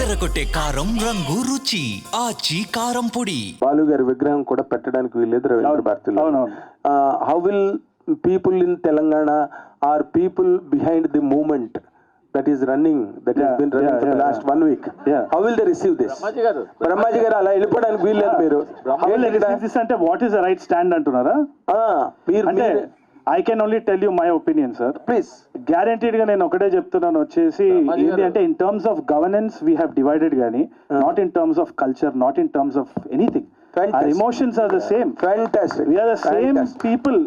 అదరగొట్టే కారం రంగు రుచి ఆచి కారం పొడి. బాలు గారి విగ్రహం కూడా పెట్టడానికి వీల్లేదు రవీంద్ర భారతిలో. How will people in Telangana or people behind the movement that is running, that has been running for the last 1 week? How will they receive this? Brahmaji గారు అలా వెళ్ళిపోవడానికి వీల్లేదు. మీరు how will they receive this అంటే what is the right stand అంటున్నారా? అంటే I can only tell you my opinion, sir. Please. Guaranteed గా నేను ఒకటే చెప్తున్నాను వచ్చేసి ఏంటి అంటే in terms of governance we have divided గానీ not in terms of culture, not in terms of anything. Our emotions are the same. Fantastic. We are the same people.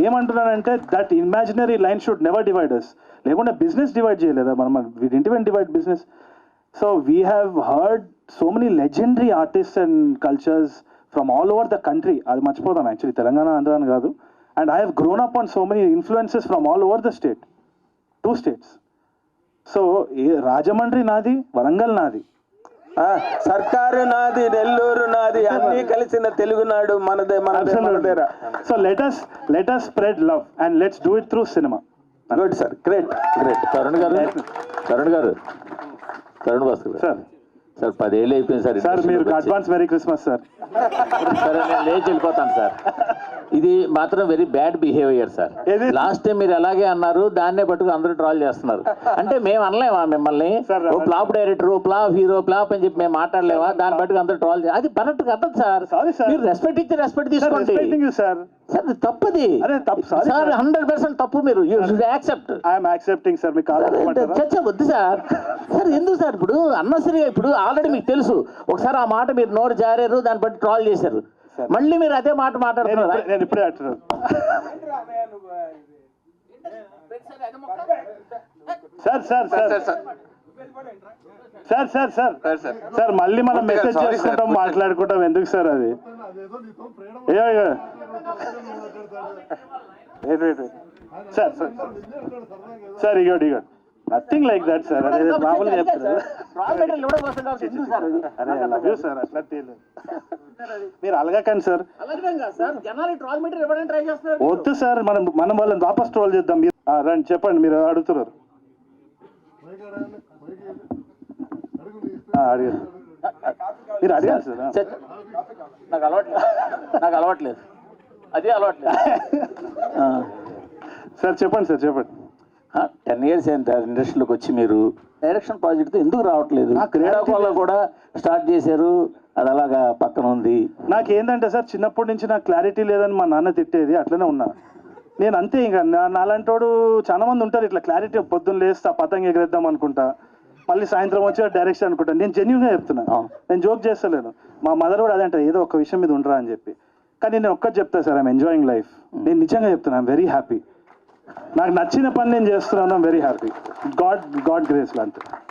ఏమంటున్నానంటే that imaginary line should never divide us. లేకుండా business divide చేయలేదా మనం? We didn't even divide business. So we have heard so many legendary artist and cultures from all over the country. అది మర్చిపోతాం actually, Telangana Andhra అని కాదు. And I have grown up on so many influences from all over the state, 2 states. So Rajahmundry నాది, వరంగల్ నాది, సర్కారు నాది, నెల్లూరు నాది, అన్ని కలిసిన తెలుగునాడు మనదే. So let us spread love and let's do it through cinema. Good sir, great great. Tarun Bhaskar sir sir 10 ఏళ్ళు అయిపోయింది సార్. సార్ మీరు అడ్వాన్స్ మెరీ క్రిస్మస్ సార్. సరే నేను లేచి వెళ్ళిపోతాను సార్. ఇది మాత్రం very bad behaviour sir. Last time మీరు అలాగే అన్నారు, దాన్నే పట్టుకు అందరూ ట్రాల్ చేస్తున్నారు. అంటే మేము అనలేమా మిమ్మల్ని ఓ flop director, flop hero, flop అని చెప్పి మేము మాట్లాడలేమా? దాన్ని పట్టుకు అందరూ ట్రాల్ చేయాలి. అది కరెక్ట్ కదా సార్. మీరు రెస్పెక్ట్ ఇచ్చి రెస్పెక్ట్ తీసుకోండి సార్. సార్ తప్పది సార్, 100% తప్పు. మీరు యాక్సెప్ట్. I'm accepting sir. మీకు చర్చ వద్దు సార్. సార్ ఎందుకు సార్ ఇప్పుడు అన్నసరిగా? ఇప్పుడు ఆల్రెడీ మీకు తెలుసు, ఒకసారి ఆ మాట మీరు నోరు జారారు, దాన్ని బట్టి ట్రాల్ చేశారు. మళ్ళీ మీరు అదే మాట మాట్లాడుతున్నారు. నేను ఇప్పుడే అంటున్నాను sir. Sir sir sir sir sir sir మళ్ళీ మనం మెసేజ్ చేసుకుంటాం, మాట్లాడుకుంటాం. ఎందుకు సార్ అది? సార్ సార్ సార్ ఇగోడు నథింగ్ లైక్ దట్ సార్. అదే మామూలుగా చెప్తారు. సార్ అట్లా మీరు అలగకండి సార్. వద్దు సార్, మనం వాళ్ళని వాపస్ ట్రోల్ చేద్దాం. మీరు రండి, చెప్పండి, మీరు అడుగుతున్నారు. అడిగారు, మీరు అడిగారు సార్. నాకు అలవాట్లేదు, అదే అలవాట్లేదు. సార్ చెప్పండి సార్, చెప్పండి. 10 years అయింది సార్ ఇండస్ట్రీలోకి వచ్చి. మీరు డైరెక్షన్ ప్రాజెక్ట్తో ఎందుకు రావట్లేదు? క్రీడాకోలో కూడా స్టార్ట్ చేశారు, అది అలాగా పక్కన ఉంది. నాకేంటంటే సార్, చిన్నప్పటి నుంచి నాకు క్లారిటీ లేదని మా నాన్న తిట్టేది, అట్లనే ఉన్నా నేను. అంతే, ఇంకా నాలంటోడు చాలా మంది ఉంటారు ఇట్లా క్లారిటీ. పొద్దున్న లేస్తా పతంగ ఎగరేద్దాం అనుకుంటా, మళ్ళీ సాయంత్రం వచ్చి డైరెక్షన్ అనుకుంటా. నేను జెన్యూన్గా చెప్తున్నా, నేను జోక్ చేస్తలేను. మా మదర్ కూడా అదే అంటారు, ఏదో ఒక విషయం మీద ఉండరా అని చెప్పి. కానీ నేను ఒక్కటి చెప్తా సార్, ఐఎమ్ ఎంజాయింగ్ లైఫ్. నేను నిజంగా చెప్తున్నా, ఐఎమ్ వెరీ హ్యాపీ. నాకు నచ్చిన పని నేను చేస్తున్నాను, I'm very happy. God grace లాంటి.